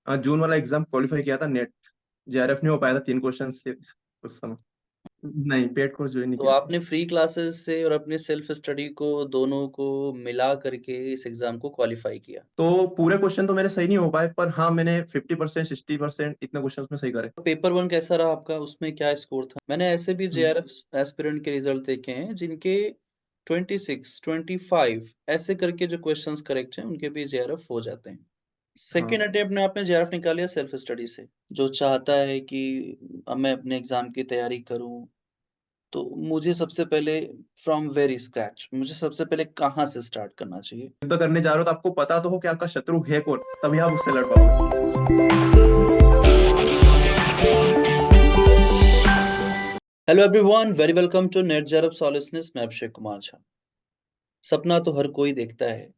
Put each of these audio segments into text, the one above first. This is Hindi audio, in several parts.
जून वाला एग्जाम क्वालिफाई किया था नेट। जेआरएफ नहीं हो पाया था 3 क्वेश्चन से उस समय। नहीं, पेड कोर्स ज्वाइन नहीं तो किया था। आपने फ्री क्लासेस से और अपने सेल्फ स्टडी को दोनों को मिला करके इस एग्जाम को क्वालिफाई किया। तो पूरे क्वेश्चन तो मेरे सही नहीं हो पाए, पर हाँ मैंने 50% 60% इतने क्वेश्चन में सही करे। पेपर वन कैसा रहा आपका, उसमें क्या स्कोर था? मैंने ऐसे भी हम्म, जेआरएफ एस्पिरेंट के रिजल्ट देखे हैं जिनके 26 25 ऐसे करके जो क्वेश्चंस करेक्ट हैं उनके भी जेआरएफ हो जाते हैं। हाँ। सेकेंड अटेम्प्ट में आपने जेआरएफ निकाल लिया सेल्फ स्टडी से। जो चाहता है कि अब मैं अपने एग्जाम की तैयारी करूं, तो मुझे सबसे पहले फ्रॉम वेरी स्क्रैच मुझे सबसे पहले कहाँ से स्टार्ट करना चाहिए? युद्ध करने जा रहे हो तो आपको पता तो हो कि आपका शत्रु है कौन, तभी आप उससे लड़ पाओगे। Hello everyone, very welcome to net JRF solutions. मैं अभिषेक कुमार झा। सपना तो हर कोई देखता है,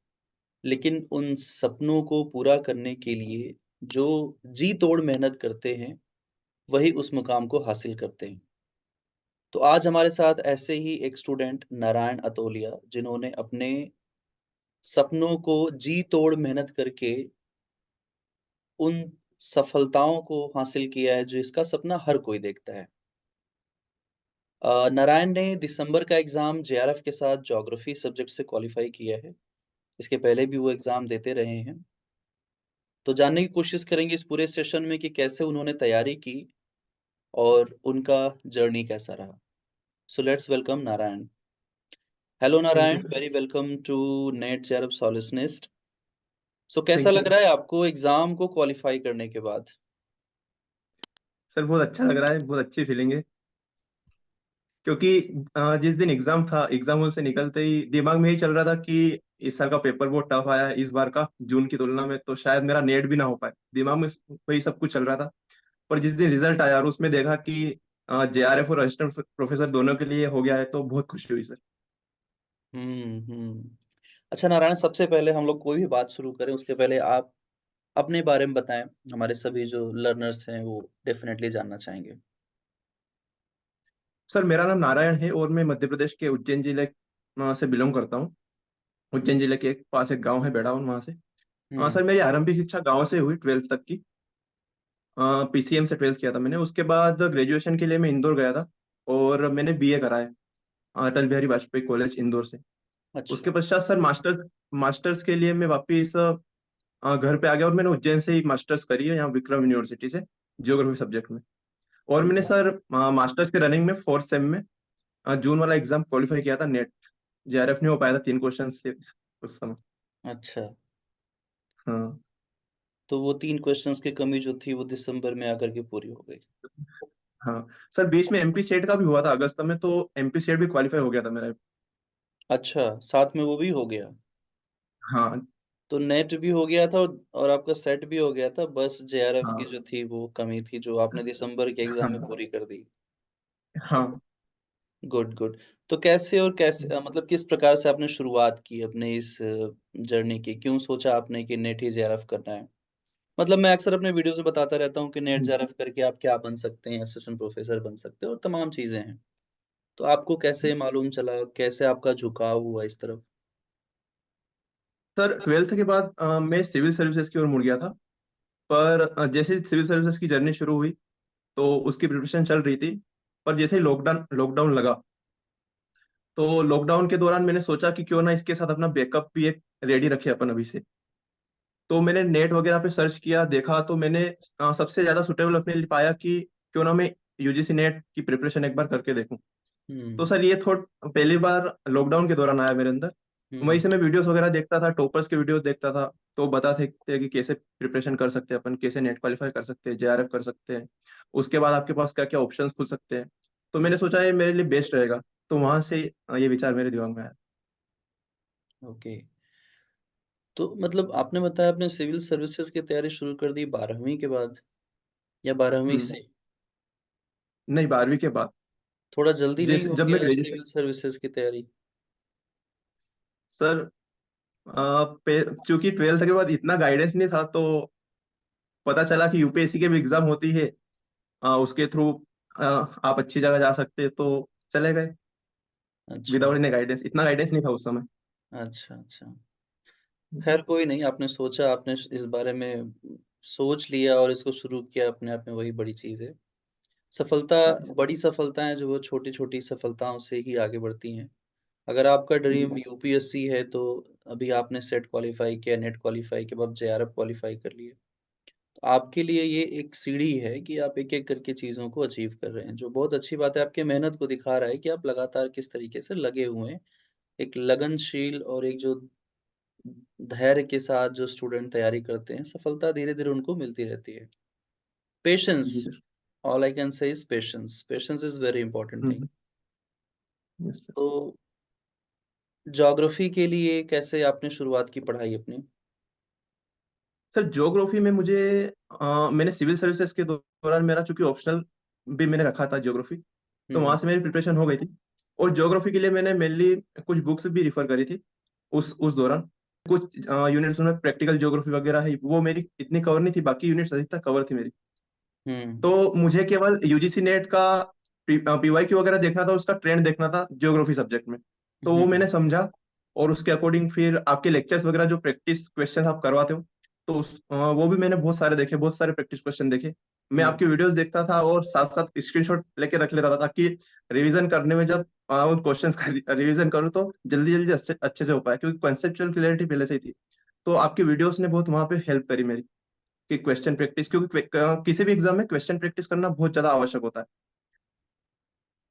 लेकिन उन सपनों को पूरा करने के लिए जो जी तोड़ मेहनत करते हैं, वही उस मुकाम को हासिल करते हैं। तो आज हमारे साथ ऐसे ही एक स्टूडेंट नारायण अतोलिया, जिन्होंने अपने सपनों को जी तोड़ मेहनत करके उन सफलताओं को हासिल किया है, जिसका सपना हर कोई देखता है। नारायण ने दिसंबर का एग्जाम जेआरएफ के साथ ज्योग्राफी सब्जेक्ट से क्वालिफाई किया है। इसके पहले भी वो एग्जाम देते रहे हैं। तो जानने की कोशिश करेंगे इस पूरे सेशन में कि कैसे उन्होंने तैयारी की और उनका जर्नी कैसा रहा। So let's welcome Narayan. Hello thank you Narayan, sir. Very welcome to net JRF solutionist. So कैसा थैंक यू लग सर। रहा है आपको एग्जाम को क्वालिफाई करने के बाद? सर बहुत अच्छा लग रहा है, बहुत अच्छी फीलिंग है। क्योंकि जिस दिन एग्जाम था, एग्जाम हॉल से निकलते ही दिमाग में यही चल रहा था कि इस साल का पेपर बहुत टफ आया है इस बार का, जून की तुलना में तो शायद मेरा नेट भी ना हो पाए। दिमाग में वही सब कुछ चल रहा था। पर जिस दिन रिजल्ट आया और उसमें देखा कि जेआरएफ और असिस्टेंट प्रोफेसर दोनों के लिए हो गया है, तो बहुत खुशी हुई सर। हम्म। अच्छा नारायण, सबसे पहले हम लोग कोई भी बात शुरू करें उसके पहले आप अपने बारे में बताएं। हमारे सभी जो लर्नर्स हैं वो डेफिनेटली जानना चाहेंगे। सर मेरा नाम नारायण है और मैं मध्य प्रदेश के उज्जैन जिले से बिलोंग करता हूँ। उज्जैन जिले के पास एक गांव है बेड़ावन, वहां से। हम्म। सर मेरी आरंभिक शिक्षा गांव से हुई, 12th तक की। पीसीएम से 12th किया था मैंने। उसके बाद ग्रेजुएशन के लिए मैं इंदौर गया था और मैंने बीए करा है अटल बिहारी वाजपेयी कॉलेज इंदौर से। अच्छा। उसके पश्चात सर मास्टर्स मास्टर्स के लिए मैं वापिस घर पे आ गया और मैंने उज्जैन से ही मास्टर्स करी है, यहाँ विक्रम यूनिवर्सिटी से, जियोग्राफी सब्जेक्ट में। और मैंने सर मास्टर्स के रनिंग में 4th सेम में जून वाला एग्जाम क्वालिफाई किया था नेट। जेआरएफ नहीं हो पाया था 3 क्वेश्चन से उस समय। अच्छा, हाँ। तो वो 3 क्वेश्चंस की कमी जो थी वो दिसंबर में आकर के पूरी हो गई। हाँ सर, बीच में एमपी सेट का भी हुआ था अगस्त में, तो एमपी सेट भी क्वालिफाई हो गया था मेरा। अच्छा, साथ में वो भी हो गया। हाँ। तो नेट भी हो गया था और आपका सेट भी हो गया था, बस जेआरएफ की हाँ। जो थी वो कमी थी जो आपने दिसंबर के एग्जाम में हाँ। पूरी कर दी। हाँ। Good good. तो कैसे और कैसे मतलब किस प्रकार से आपने शुरुआत की अपने इस जर्नी की? क्यों सोचा आपने कि नेट ही जेआरएफ करना है? मतलब मैं अक्सर अपने वीडियो से बताता रहता हूँ कि नेट जेआरएफ करके आप क्या बन सकते हैं, असिस्टेंट प्रोफेसर बन सकते हैं और तमाम चीजें हैं। तो आपको कैसे मालूम चला, कैसे आपका झुकाव हुआ इस तरफ? सर 12th के बाद मैं सिविल सर्विसेज की ओर मुड़ गया था। पर जैसे ही सिविल सर्विसेज की जर्नी शुरू हुई, तो उसकी प्रिपरेशन चल रही थी। पर जैसे ही लॉकडाउन लॉकडाउन लगा, तो लॉकडाउन के दौरान मैंने सोचा कि क्यों ना इसके साथ अपना बैकअप भी एक रेडी रखे अपन अभी से। तो मैंने नेट वगैरह पे सर्च किया, देखा, तो मैंने सबसे ज्यादा सुटेबल अपने लिए पाया कि क्यों ना मैं यूजीसी नेट की प्रिपरेशन एक बार करके देखूं। तो हम्म। सर ये थॉट पहली बार लॉकडाउन के दौरान आया मेरे अंदर। वहीं हम्म। से मैं वीडियोस वगैरह देखता था, टॉपर्स के वीडियोस देखता था। तो बताते थे कि कैसे प्रिपरेशन कर सकते हैं अपन, कैसे नेट क्वालिफाई कर सकते हैं, जेआरएफ कर सकते हैं। उसके बाद आपके पास क्या क्या ऑप्शंस खुल सकते हैं। तो मैंने सोचा ये मेरे लिए बेस्ट रहेगा। तो वहां से ये विचार मेरे दिमाग में आया। ओके। तो मतलब आपने बताया आपने सिविल सर्विसेज की तैयारी शुरू कर दी 12वीं के बाद या 12वीं हम्म। से? नहीं, 12वीं के बाद। थोड़ा जल्दी नहीं जिस हो जब मैं गया ग्रेजुएशन सिविल सर्विसेज की तैयारी? सर चूंकि 12th के बाद इतना गाइडेंस नहीं था, तो पता चला कि यूपीएससी के भी एग्जाम होती है, उसके थ्रू आप अच्छी जगह जा सकते हैं, तो चले गए अच्छा। Without any guidance. इतना गाइडेंस नहीं था उस समय। अच्छा। अच्छा। खैर कोई नहीं, आपने सोचा, आपने इस बारे में सोच लिया और इसको शुरू किया अपने आप में वही बड़ी चीज़ है। सफलता जी सर। बड़ी सफलताएँ जो वो छोटी-छोटी सफलताओं से ही आगे बढ़ती हैं। अगर आपका जी ड्रीम सर। यूपीएससी है तो अभी आपने सेट क्वालीफाई किया, नेट क्वालीफाई किया, अब आप जेआरएफ क्वालीफाई कर लिए। तो आपके लिए ये एक सीढ़ी है कि आप एक-एक करके चीज़ों को अचीव कर रहे हैं, जो बहुत अच्छी बात है। आपकी मेहनत को दिखा रहा है कि आप लगातार किस तरीके से लगे हुए हैं। एक लगनशील और एक जो धैर्य के साथ जो स्टूडेंट तैयारी करते हैं, सफलता धीरे-धीरे उनको मिलती रहती है। पेशेंस, जी sir. All I can say is patience. Patience is very important thing. Hmm. Yes sir. तो ज्योग्राफी के लिए कैसे आपने शुरुआत की पढ़ाई अपनी? सर ज्योग्राफी में मुझे मैंने सिविल सर्विसेज के दौरान मेरा चूंकि ऑप्शनल भी मैंने रखा था ज्योग्राफी, हुँ, तो वहां हुँ। से मेरी प्रिपरेशन हो गई थी। और ज्योग्राफी के लिए मैंने मेनली कुछ बुक्स भी रिफर करी थी उस दौरान। कुछ यूनिट्स में प्रैक्टिकल ज्योग्राफी वगैरह है, वो मेरी इतनी कवर नहीं थी, बाकी यूनिट्स अधिकतर कवर थी मेरी। हुँ, तो मुझे केवल यूजीसी नेट का पीवाईक्यू वगैरह देखना था, उसका ट्रेंड देखना था ज्योग्राफी सब्जेक्ट में। तो वो हुँ, मैंने समझा, और उसके अकॉर्डिंग फिर आपके लेक्चर्स वगैरह जो प्रैक्टिस क्वेश्चन आप करवाते हो, तो वो भी मैंने बहुत सारे देखे, बहुत सारे प्रैक्टिस क्वेश्चन देखे। मैं हुँ, आपकी वीडियोस देखता था और साथ साथ स्क्रीनशॉट लेके रख लेता था, ताकि रिवीजन करने में जब उन क्वेश्चंस का रिवीजन करूँ तो जल्दी जल्दी अच्छे अच्छे से हो पाए, क्योंकि कॉन्सेप्चुअल क्लियरिटी पहले से ही थी। तो आपकी वीडियोस ने बहुत वहां पे हेल्प करी मेरी, कि क्वेश्चन प्रैक्टिस, क्योंकि किसी भी एग्जाम में क्वेश्चन प्रैक्टिस करना बहुत ज्यादा आवश्यक होता है।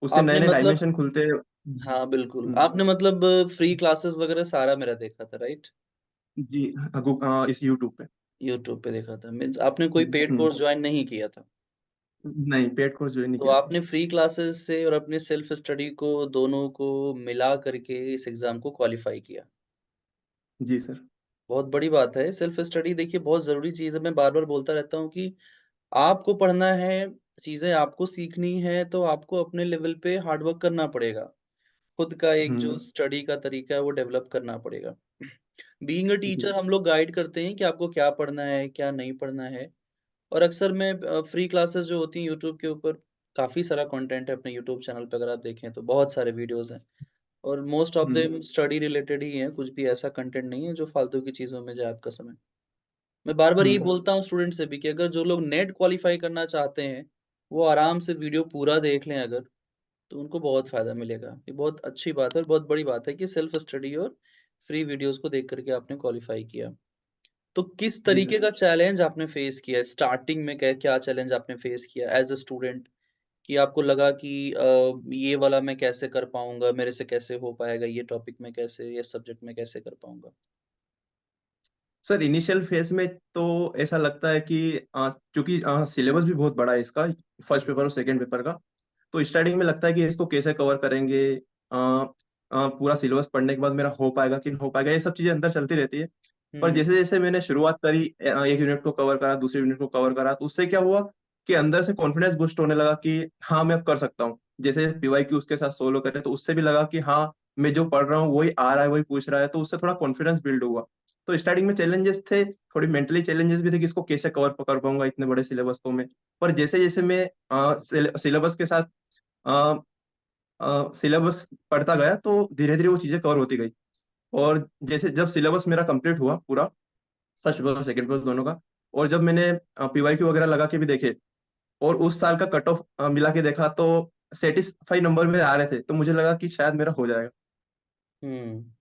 उससे नए आपने नए मतलब डायमेंशन खुलते हैं। हाँ, बिल्कुल। हम्म। आपने मतलब फ्री क्लासेस वगैरह सारा मेरा देखा था, राइट? जी। इस यूट्यूब पे। यूट्यूब पे देखा था। मीन्स आपने कोई पेड हम्म। कोर्स जॉइन नहीं किया था। नहीं, पेड कोर्स ज्वाइन नहीं तो किया था। आपने फ्री क्लासेस से और अपने सेल्फ स्टडी को दोनों को मिला करके इस एग्ज़ाम को क्वालीफाई किया। जी सर। बहुत बड़ी बात है। सेल्फ स्टडी देखिए बहुत ज़रूरी चीज़ है। मैं बार-बार बोलता रहता हूँ कि आपको पढ़ना है, चीज़ें आपको सीखनी है तो आपको अपने लेवल पे हार्ड वर्क करना पड़ेगा। खुद का एक जो हम्म। स्टडी का तरीका है वो डेवलप करना पड़ेगा। Being a G teacher sir. हम लोग गाइड करते हैं कि आपको क्या पढ़ना है, क्या नहीं पढ़ना है। और अक्सर मैं फ्री क्लासेस जो होती हैं यूट्यूब के ऊपर काफ़ी सारा कंटेंट है अपने यूट्यूब चैनल पे अगर आप देखें तो बहुत सारे वीडियोज़ हैं और most of hmm. Them study related ही हैं, कुछ भी ऐसा कंटेंट नहीं है जो फालतू की चीज़ों में जाए आपका समय। मैं बार-बार यही हम्म। बोलता हूँ स्टूडेंट से भी कि अगर जो लोग नेट क्वालीफाई करना चाहते हैं, वो आराम से वीडियो पूरा देख लें अगर, तो उनको बहुत फ़ायदा मिलेगा। ये बहुत अच्छी बात है और बहुत बड़ी बात है कि सेल्फ स्टडी और फ्री वीडियोज़ को देख कर के आपने क्वालीफाई किया। तो किस जी तरीके सर। का चैलेंज आपने फेस किया? स्टार्टिंग में क्या चैलेंज आपने फेस किया एज़ अ स्टूडेंट कि आपको लगा कि ये वाला मैं कैसे कर पाऊँगा, मेरे से कैसे हो पाएगा, ये टॉपिक में कैसे, ये सब्जेक्ट में कैसे कर पाऊँगा? सर इनिशियल फेज में तो ऐसा लगता है कि क्योंकि सिलेबस भी बहुत बड़ा है इसका, फर्स्ट पेपर और सेकंड पेपर का। तो स्टार्टिंग में लगता है कि इसको कैसे कवर करेंगे, पूरा सिलेबस पढ़ने के बाद मेरा हो पाएगा कि नहीं हो पाएगा, ये सब चीजें अंदर चलती रहती है। पर हुँ, जैसे जैसे मैंने शुरुआत करी, एक यूनिट को कवर करा, दूसरे यूनिट को कवर करा, तो उससे क्या हुआ कि अंदर से कॉन्फिडेंस बूस्ट होने लगा कि हाँ मैं अब कर सकता हूँ। जैसे पीवाईक्यू उसके साथ सोलो करे, तो उससे भी लगा कि हाँ मैं जो पढ़ रहा हूँ वही आ रहा है, वही पूछ रहा है, तो उससे थोड़ा कॉन्फिडेंस बिल्ड हुआ। तो स्टार्टिंग में चैलेंजेस थे, थोड़ी मेंटली चैलेंजेस भी थे कि इसको कैसे कवर कर पाऊंगा इतने बड़े सिलेबस को मैं। पर जैसे जैसे मैं सिलेबस के साथ सिलेबस पढ़ता गया, तो धीरे धीरे वो चीजें कवर होती गई। और जैसे जब सिलेबस मेरा कंप्लीट हुआ पूरा, फर्स्ट पेपर सेकंड पेपर दोनों का, और जब मैंने पीवाईक्यू वगैरह लगा के भी देखे, और उस साल का कट ऑफ मिला के देखा, तो सेटिस्फाई नंबर मेरे आ रहे थे, तो मुझे लगा कि शायद मेरा हो जाएगा। हुँ।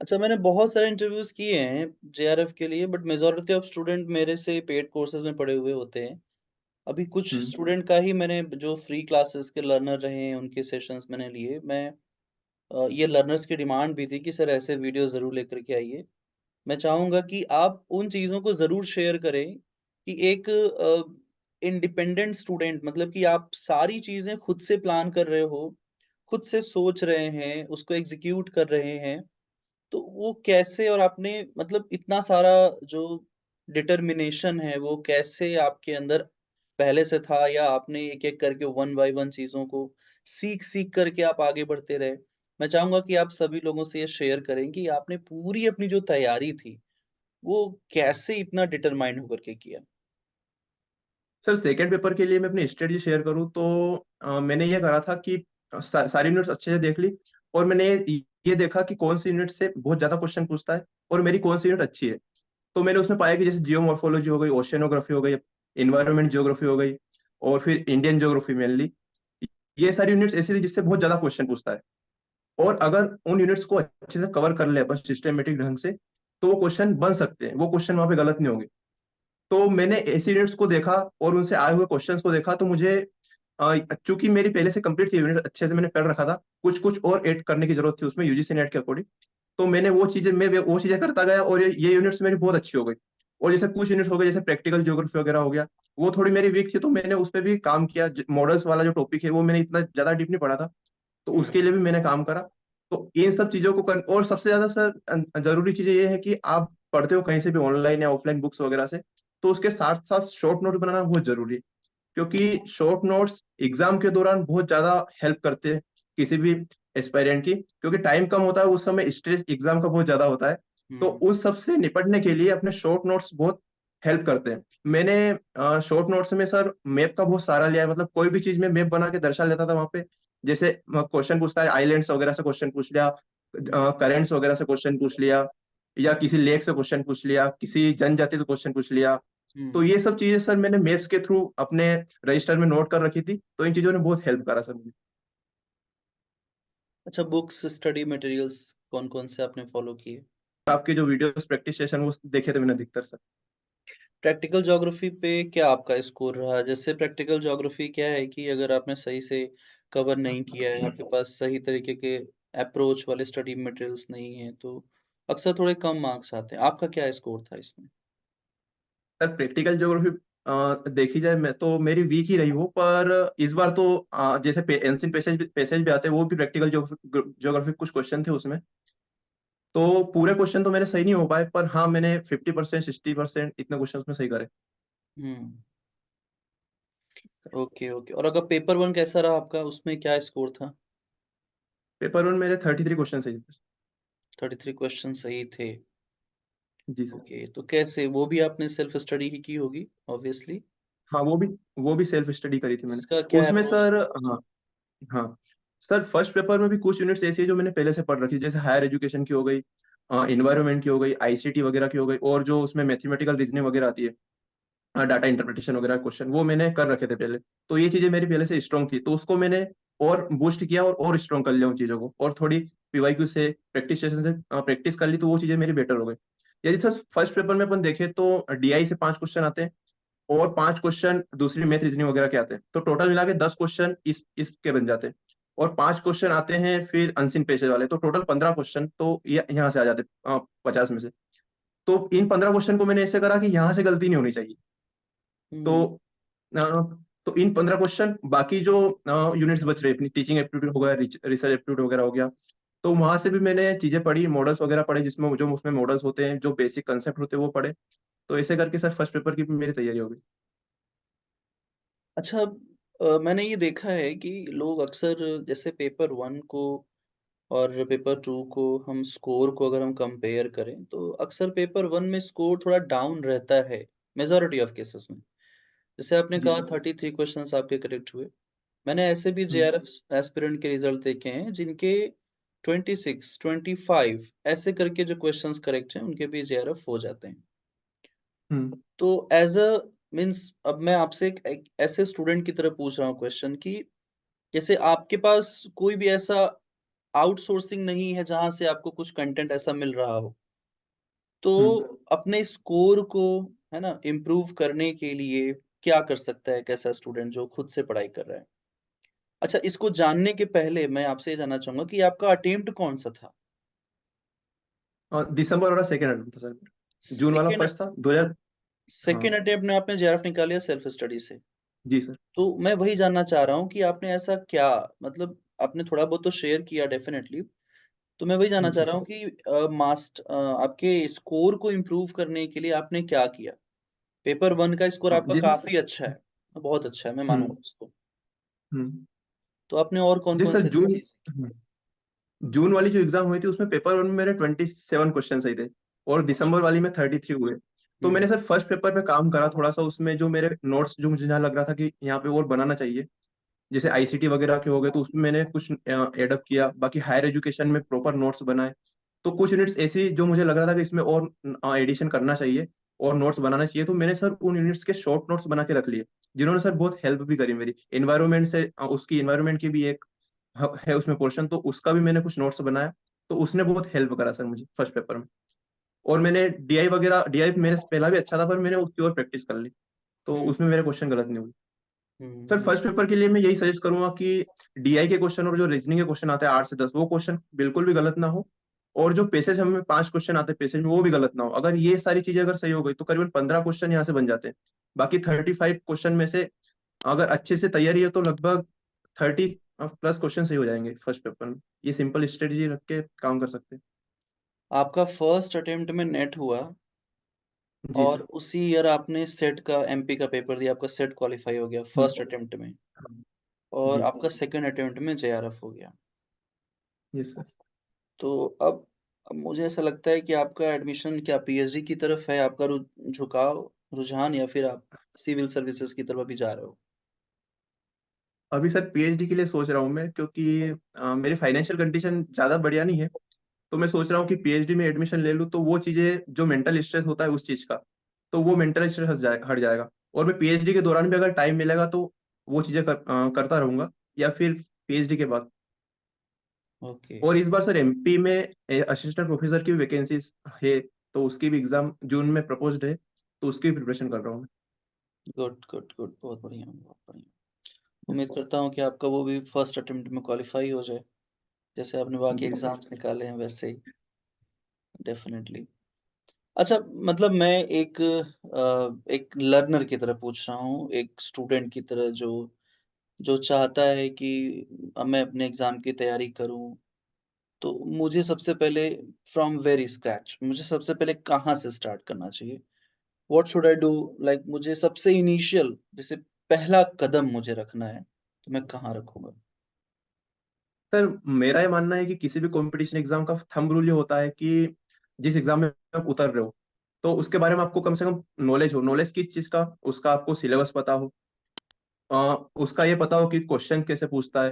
अच्छा मैंने बहुत सारे इंटरव्यूज़ किए हैं जेआरएफ के लिए बट मेजॉरिटी ऑफ स्टूडेंट मेरे से पेड कोर्सेज़ में पढ़े हुए होते हैं। अभी कुछ हम्म। स्टूडेंट का ही मैंने जो फ्री क्लासेस के लर्नर रहे हैं, उनके सेशंस मैंने लिए। ये लर्नर्स की डिमांड भी थी कि सर ऐसे वीडियो ज़रूर लेकर के आइए। मैं चाहूँगा कि आप उन चीज़ों को ज़रूर शेयर करें कि एक इंडिपेंडेंट स्टूडेंट मतलब कि आप सारी चीज़ें खुद से प्लान कर रहे हो, खुद से सोच रहे हैं, उसको एग्ज़ीक्यूट कर रहे हैं। तो वो कैसे और आपने मतलब इतना सारा जो डिटर्मिनेशन है, वो कैसे आपके अंदर पहले से था या आपने एक-एक करके वन बाय वन चीज़ों को सीख-सीख करके आप आगे बढ़ते रहे? मैं चाहूँगा कि आप सभी लोगों से ये शेयर करें कि आपने पूरी अपनी जो तैयारी थी, वो कैसे इतना डिटरमाइंड होकर के किया? सर सेकंड पेपर के लिए मैं अपनी स्ट्रेटजी शेयर करूँ तो मैंने ये करा था कि सारी यूनिट्स अच्छे से देख ली, और मैंने ये देखा कि कौन सी यूनिट से बहुत ज्यादा क्वेश्चन पूछता है और मेरी कौन सी यूनिट अच्छी है। तो मैंने उसमें पाया कि जैसे जियोमॉर्फोलॉजी हो गई, ओशियनोग्राफी हो गई, इन्वायरमेंट जियोग्राफी हो गई, और फिर इंडियन जियोग्राफी मेनली, ये सारी यूनिट्स ऐसी थी जिससे बहुत ज्यादा क्वेश्चन पूछता है। और अगर उन यूनिट्स को अच्छे से कवर कर ले अपन सिस्टमेटिक ढंग से, तो वो क्वेश्चन बन सकते हैं, वो क्वेश्चन वहां पे गलत नहीं होंगे। तो मैंने ऐसे यूनिट्स को देखा और उनसे आए हुए क्वेश्चंस को देखा, तो मुझे चूंकि मेरी पहले से कंप्लीट थी यूनिट, अच्छे से मैंने पढ़ रखा था, कुछ कुछ और ऐड करने की जरूरत थी उसमें यूजीसी नेट के अकॉर्डिंग। तो मैं वो चीजें करता गया, और ये यूनिट्स मेरी बहुत अच्छी हो गई। और जैसे कुछ यूनिट्स हो गए, जैसे प्रैक्टिकल ज्योग्राफी वगैरह हो गया, वो थोड़ी मेरी वीक थी, तो मैंने उस पर भी काम किया। मॉडल्स वाला जो टॉपिक है वो मैंने इतना ज्यादा डीप नहीं पढ़ा था, तो हम्म। उसके लिए भी मैंने काम करा। तो इन सब चीजों को और सबसे ज्यादा सर जरूरी चीजें ये है कि आप पढ़ते हो कहीं से भी, ऑनलाइन या ऑफलाइन बुक्स वगैरह से, तो उसके साथ साथ शॉर्ट नोट बनाना बहुत जरूरी है। क्योंकि शॉर्ट नोट्स एग्जाम के दौरान बहुत ज्यादा हेल्प करते हैं किसी भी एस्पायरेंट की, क्योंकि टाइम कम होता है उस समय, स्ट्रेस एग्जाम का बहुत ज्यादा होता है। तो हम्म। उस सब से निपटने के लिए अपने शॉर्ट नोट्स बहुत हेल्प करते हैं। मैंने शॉर्ट नोट्स में सर मैप का बहुत सारा लिया है, मतलब कोई भी चीज में मैप बना के दर्शा लेता था वहां पे। जैसे क्वेश्चन पूछता है आइलैंड्स वगैरह से क्वेश्चन पूछ लिया, करेंट्स वगैरह से क्वेश्चन पूछ लिया, या किसी लेक से क्वेश्चन पूछ लिया, किसी जनजाति से क्वेश्चन पूछ लिया। तो हम्म। ये सब चीजें सर मैंने मैप्स के थ्रू अपने रजिस्टर में नोट कर रखी थी, तो इन चीजों ने बहुत हेल्प करा सर मुझे। अच्छा, बुक्स स्टडी मटेरियल्स कौन कौन से आपने फॉलो किए? आपके जो वीडियोस प्रैक्टिस सेशन वो देखे थे मैंने अधिकतर सर। प्रैक्टिकल ज्योग्राफी पे क्या आपका स्कोर रहा? जैसे प्रैक्टिकल ज्योग्राफी क्या है कि अगर आपने सही से कवर नहीं किया है, आपके पास सही तरीके के अप्रोच वाले स्टडी मटेरियल्स नहीं है, तो अक्सर थोड़े कम मार्क्स आते हैं। आपका क्या स्कोर था इसमें? सर प्रैक्टिकल ज्योग्राफी देखी जाए, मैं तो मेरी वीक ही रही वो, पर इस बार तो जैसे एंशियंट पैसेज पैसेज भी आते हैं, वो भी प्रैक्टिकल ज्योग्राफी कुछ क्वेश्चन थे उसमें। तो पूरे क्वेश्चन तो मेरे सही नहीं हो पाए, पर हाँ मैंने 50% 60% इतने क्वेश्चन में सही करे। हम्म। Okay, okay. और अगर पेपर वन कैसा रहा आपका, उसमें क्या स्कोर था? पेपर वन मेरे 33 क्वेश्चन सही थे। 33 क्वेश्चन सही थे। जी सर। ओके, तो कैसे, वो भी आपने सेल्फ स्टडी ही की होगी ऑब्वियसली। हाँ वो भी सेल्फ स्टडी करी थी मैंने। उसका क्या उसमें अप्रोच सर, था? हाँ, हाँ सर, फर्स्ट पेपर में भी कुछ यूनिट्स ऐसी है जो मैंने पहले से पढ़ रखी है, जैसे हायर एजुकेशन की हो गई, इन्वायरमेंट की हो गई, आईसीटी वगैरह की हो गई, और जो उसमें मैथमेटिकल रीजनिंग वगैरह आती है, डाटा इंटरप्रिटेशन वगैरह क्वेश्चन, वो मैंने कर रखे थे पहले। तो ये चीजें मेरी पहले से स्ट्रांग थी, तो उसको मैंने और बूस्ट किया और स्ट्रांग कर लिया उन चीजों को, और थोड़ी पीवाईक्यू से, प्रैक्टिस सेशन से प्रैक्टिस कर ली, तो वो चीजें मेरी बेटर हो गई। यदि सर फर्स्ट पेपर में अपन देखें तो डीआई से 5 क्वेश्चन आते हैं, और 5 क्वेश्चन दूसरी मैथ रीजनिंग वगैरह के आते हैं, तो टोटल मिला के 10 क्वेश्चन इसके बन जाते हैं। और 5 क्वेश्चन आते हैं फिर अनसिन पेशे वाले, तो टोटल 15 क्वेश्चन तो यहाँ से आ जाते हैं 50 में से। तो इन 15 क्वेश्चन को मैंने ऐसे करा कि यहाँ से गलती नहीं होनी चाहिए। हुँ, तो अ, तो इन 15 क्वेश्चन, बाकी जो यूनिट्स बच रहे, अपनी टीचिंग एप्टीट्यूड हो गया, रिसर्च एप्टीट्यूड वगैरह हो गया, तो वहां से भी मैंने चीजें पढ़ी, मॉडल्स वगैरह पढ़े, जिसमें जो उसमें मॉडल्स होते हैं, जो बेसिक कंसेप्ट होते हैं वो पढ़े। तो ऐसे करके सर फर्स्ट पेपर की मेरी तैयारी हो गई। अच्छा, मैंने ये देखा है कि लोग अक्सर जैसे पेपर 1 को और पेपर 2 को हम स्कोर को अगर हम कंपेयर करें, तो अक्सर पेपर 1 में स्कोर थोड़ा डाउन रहता है, मेजॉरिटी ऑफ केसेस में। जैसे आपने जी कहा सर। 33 क्वेश्चंस आपके करेक्ट हुए। मैंने ऐसे भी हम्म। जेआरएफ एस्पिरेंट के रिजल्ट देखे हैं जिनके 26, 25 ऐसे करके जो क्वेश्चंस करेक्ट हैं, उनके भी जेआरएफ हो जाते हैं। हम्म। तो एज़ अ मीन्स अब मैं आपसे एक ऐसे स्टूडेंट की तरह पूछ रहा हूँ क्वेश्चन कि जैसे आपके पास कोई भी ऐसा आउटसोर्सिंग नहीं है जहाँ से आपको कुछ कंटेंट ऐसा मिल रहा हो। तो हम्म। अपने स्कोर को, है ना, इम्प्रूव करने के लिए क्या कर सकता है एक ऐसा स्टूडेंट जो खुद से पढ़ाई कर रहा है? अच्छा, इसको जानने के पहले मैं आपसे ये जानना चाहूँगा कि आपका अटेम्प्ट कौन-सा था? दिसंबर वाला सेकेंड अटेम्प्ट था सर, जून वाला सेकंड फर्स्ट था 2000। हाँ। सेकंड अटेम्प्ट में आपने जेआरएफ निकाली या सेल्फ स्टडी से? जी सर। तो मैं वही जानना चाह रहा हूँ कि आपने ऐसा क्या, मतलब आपने थोड़ा बहुत तो शेयर किया डेफ़िनेटली। तो मैं वही जानना चाह जी रहा सर। हूँ कि आपके स्कोर को इम्प्रूव करने के लिए आपने क्या किया? पेपर 1 का स्कोर हाँ आपका जी। काफ़ी अच्छा है, बहुत अच्छा है, मैं हम्म। मानूँगा उसको। हम्म। तो आपने और जी कौन-कौन सर, से ऐसी जून, चीज़ें की? जून वाली जो एग्जाम हुई थी उसमें पेपर वन में मेरे 27 क्वेश्चन सही थे, और अच्छा। दिसंबर वाली में 33 हुए। तो हुँ, मैंने सर फर्स्ट पेपर पे काम करा थोड़ा सा, उसमें जो मेरे नोट्स जो मुझे यहाँ लग रहा था कि यहाँ पे और बनाना चाहिए, जैसे आईसीटी वगैरह के हो गए, तो उसमें मैंने कुछ एडअप किया, बाकी हायर एजुकेशन में प्रॉपर नोट्स बनाए। तो कुछ यूनिट्स ऐसी जो मुझे लग रहा था कि इसमें और एडिशन करना चाहिए और नोट्स बनाना चाहिए, तो मैंने सर उन यूनिट्स के शॉर्ट नोट्स बना के रख लिए, जिन्होंने सर बहुत हेल्प भी करी मेरी इन्वायरमेंट से। उसकी इन्वायरमेंट की भी एक है उसमें पोर्शन, तो उसका भी मैंने कुछ नोट्स बनाया। तो उसने बहुत हेल्प करा सर मुझे फर्स्ट पेपर में। और मैंने डीआई वगैरह, डीआई मेरे से पहला भी अच्छा था, पर मैंने उसकी और प्रैक्टिस कर ली, तो हुँ, उसमें मेरे क्वेश्चन गलत नहीं हुए। हुँ, सर हुँ। फर्स्ट पेपर के लिए मैं यही सजेस्ट करूंगा कि डीआई के क्वेश्चन और जो रीजनिंग के क्वेश्चन आते हैं 8 से 10, वो क्वेश्चन बिल्कुल भी गलत ना हो। और जो पेसेज हमें 5 क्वेश्चन आते हैं पेसेज में, वो भी गलत ना हो। अगर ये सारी चीजें अगर सही हो गई तो करीबन 15 क्वेश्चन यहाँ से बन जाते हैं। बाकी 35 क्वेश्चन में से अगर अच्छे से तैयारी है तो लगभग 30+ क्वेश्चन सही हो जाएंगे फर्स्ट पेपर में। ये सिंपल स्ट्रेटजी रख के काम कर सकते हैं। आपका फर्स्ट अटेम्प्ट में नेट हुआ जी और सर। उसी ईयर आपने सेट का एमपी का पेपर दिया, आपका सेट क्वालीफाई हो गया फर्स्ट हम्म, अटेम्प्ट में हाँ, और जी। आपका सेकंड अटेम्प्ट में जेआरएफ हो गया। Yes sir. तो अब मुझे ऐसा लगता है कि आपका एडमिशन क्या पीएचडी की तरफ है, आपका झुकाव, रुझान या फिर आप सिविल सर्विसेज की तरफ अभी जा रहे हो? अभी सर पीएचडी के लिए सोच रहा हूँ मैं, क्योंकि मेरी फाइनेंशियल कंडीशन ज्यादा बढ़िया नहीं है। तो मैं सोच रहा हूँ कि पीएचडी में एडमिशन ले लूँ, तो वो चीजें जो मेंटल स्ट्रेस होता है उस चीज का, तो वो मेंटल स्ट्रेस हट जाएगा। और मैं पीएचडी के दौरान भी अगर टाइम मिलेगा तो वो चीजें करता रहूंगा, या फिर पीएचडी के बाद। ओके, और इस बार सर एमपी में असिस्टेंट प्रोफेसर की वैकेंसीज है, तो उसकी भी एग्जाम जून में प्रपोज्ड है, तो उसकी प्रिपरेशन कर रहा हूँ गुड, गुड, गुड, बहुत बढ़िया, बहुत बढ़िया। मैं। उम्मीद करता हूँ कि आपका वो भी फर्स्ट अटेम्प्ट में क्वालीफाई हो जाए, जैसे आपने बाकी जी सर। एग्ज़ाम्स निकाले हैं वैसे ही, डेफ़िनेटली। अच्छा, मतलब मैं एक लर्नर की तरह पूछ रहा हूँ, एक स्टूडेंट की तरह जो जो चाहता है कि मैं अपने एग्ज़ाम की तैयारी करूँ, तो मुझे सबसे पहले फ्रॉम वेरी स्क्रैच मुझे सबसे पहले कहाँ से स्टार्ट करना चाहिए? What should I do? Like मुझे सबसे इनिशियल जैसे पहला कदम मुझे रखना है, तो मैं कहाँ रखूँगा? सर मेरा ये मानना है कि किसी भी कंपटीशन एग्जाम का थंब रूल ये होता है कि जिस एग्जाम में आप उतर रहे हो, तो उसके बारे में आपको कम से कम नॉलेज हो। नॉलेज किस चीज का? उसका आपको सिलेबस पता हो, उसका ये पता हो कि क्वेश्चन कैसे पूछता है।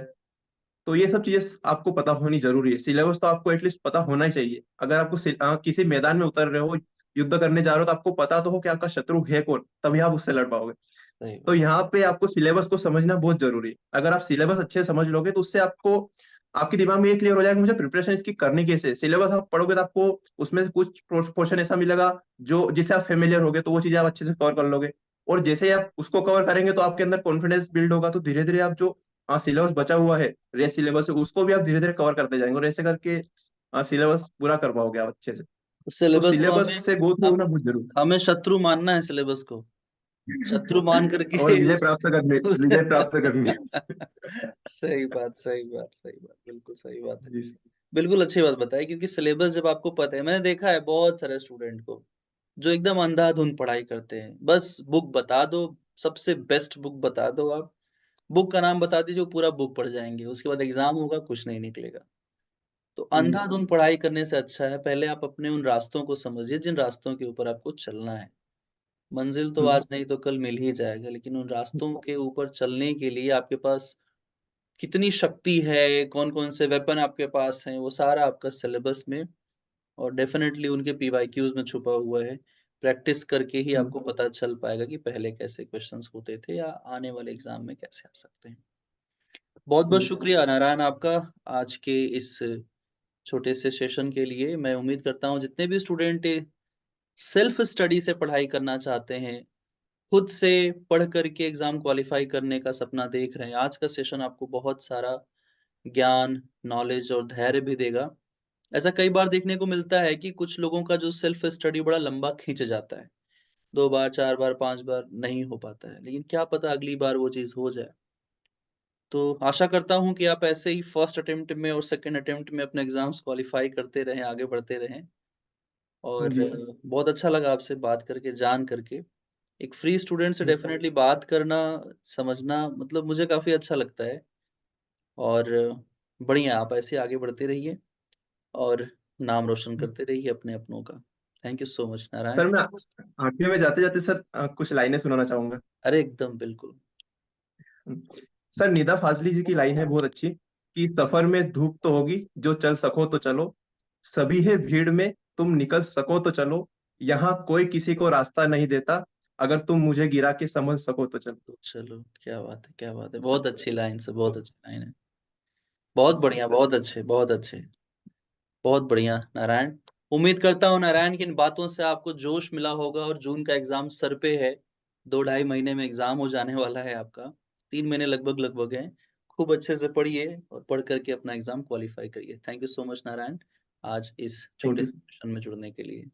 तो ये सब चीजें आपको पता होनी जरूरी है। सिलेबस तो आपको एटलीस्ट पता होना ही चाहिए। अगर आपको किसी मैदान में उतर रहे हो, युद्ध करने जा रहे हो, तो आपको पता तो हो कि आपका शत्रु है कौन, तभी आप उससे लड़ पाओगे। सही तो बात। यहाँ पे आपको सिलेबस को समझना बहुत जरूरी है। अगर आप सिलेबस अच्छे से समझ लोगे तो उससे आपको, आपके दिमाग में ये क्लियर हो जाएगा कि मुझे प्रिपरेशन इसकी करनी कैसे है। सिलेबस आप पढ़ोगे तो आपको उसमें से कुछ पोर्शन ऐसा मिलेगा जो जिससे आप फेमिलियर होगे, तो वो चीजें आप अच्छे से कवर कर लोगे। और जैसे ही आप उसको कवर करेंगे तो आपके अंदर कॉन्फिडेंस बिल्ड होगा, तो धीरे धीरे आप जो सिलेबस बचा हुआ है, रेस्ट सिलेबस है, उसको भी आप धीरे धीरे कवर करते जाएंगे, और ऐसे करके सिलेबस पूरा कर पाओगे आप अच्छे से। तो सिलेबस को सिलेबस से गो थ्रू हम होना बहुत जरूरी हमें शत्रु मानना है सिलेबस को। शत्रु मान और करके विजय उस प्राप्त करने, उस विजय प्राप्त करनी सही बात, सही बात, सही बात। बिल्कुल सही बात है। जी। बिल्कुल अच्छी बात बताई क्योंकि सिलेबस जब आपको पता है मैंने देखा है बहुत सारे स्टूडेंट को, जो एकदम अंधाधुंध पढ़ाई करते हैं। बस बुक बता दो, सबसे बेस्ट बुक बता दो आप। बुक का नाम बता दीजिए, वो पूरा बुक पढ़ जाएँगे। उसके बाद एग्ज़ाम होगा, कुछ नहीं निकलेगा। तो जी सर। अंधाधुंध पढ़ाई करने से अच्छा है पहले आप अपने उन रास्तों को समझिए जिन रास्तों के ऊपर आपको चलना है। मंज़िल तो हम्म। आज नहीं तो कल मिल ही जाएगा, लेकिन उन रास्तों के ऊपर चलने के लिए आपके पास कितनी शक्ति है, कौन-कौन से वेपन आपके पास हैं, वो सारा आपका सिलेबस में और डेफ़िनेटली उनके पीवाईक्यूज़ में छुपा हुआ है। प्रैक्टिस करके ही हम्म। आपको पता चल पाएगा कि पहले कैसे क्वेश्चन्स होते थे या आने वाले एग्ज़ाम में कैसे आ सकते हैं। बहुत-बहुत जी सर। शुक्रिया नारायण आपका आज के इस छोटे से सेशन के लिए। मैं उम्मीद करता हूँ जितने भी स्टूडेंट सेल्फ स्टडी से पढ़ाई करना चाहते हैं, खुद से पढ़ कर के एग्ज़ाम क्वालीफाई करने का सपना देख रहे हैं, आज का सेशन आपको बहुत सारा ज्ञान, नॉलेज और धैर्य भी देगा। ऐसा कई बार देखने को मिलता है कि कुछ लोगों का जो सेल्फ स्टडी बड़ा लंबा खींच जाता है। 2 बार, 4 बार, 5 बार नहीं हो पाता है, लेकिन क्या पता अगली बार वो चीज़ हो जाए। तो आशा करता हूँ कि आप ऐसे ही फर्स्ट अटेम्प्ट में और सेकंड अटेम्प्ट में अपने एग्ज़ाम्स क्वालीफाई करते रहें, आगे बढ़ते रहें और जी सर। बहुत अच्छा लगा आपसे बात करके, जान करके। एक फ्री स्टूडेंट से यस। डेफ़िनेटली बात करना, समझना मतलब मुझे काफ़ी अच्छा लगता है और बढ़िया आप ऐसे आगे बढ़ते रहिए और नाम रोशन करते रहिए अपने अपनों का। Thank you so much Narayan. Sir मैं आखिर में जाते जाते सर कुछ लाइनें सुनाना चाहूंगा। अरे एकदम बिल्कुल। सर निदा फाजली जी की लाइन है बहुत अच्छी, कि सफर में धूप तो होगी, जो चल सको तो चलो, सभी है भीड़ में, तुम निकल सको तो चलो, यहाँ कोई किसी को रास्ता नहीं देता, अगर तुम मुझे गिरा के समझ सको तो चलो। तो चलो, क्या बात है, क्या बात है, बहुत अच्छी लाइन से, बहुत अच्छी लाइन है। बहुत बढ़िया, बहुत अच्छे, बहुत अच्छे, बहुत बढ़िया नारायण। उम्मीद करता हूँ नारायण की इन बातों से आपको जोश मिला होगा, और जून का एग्जाम सर पे है। 2 ढाई महीने में एग्जाम हो जाने वाला है आपका। 3 महीने लगभग लगभग हैं। खूब अच्छे से पढ़िए और पढ़ करके अपना एग्जाम क्वालिफाई करिए। Thank you so much Narayan, आज इस थैंक छोटे यू। सेशन में जुड़ने के लिए।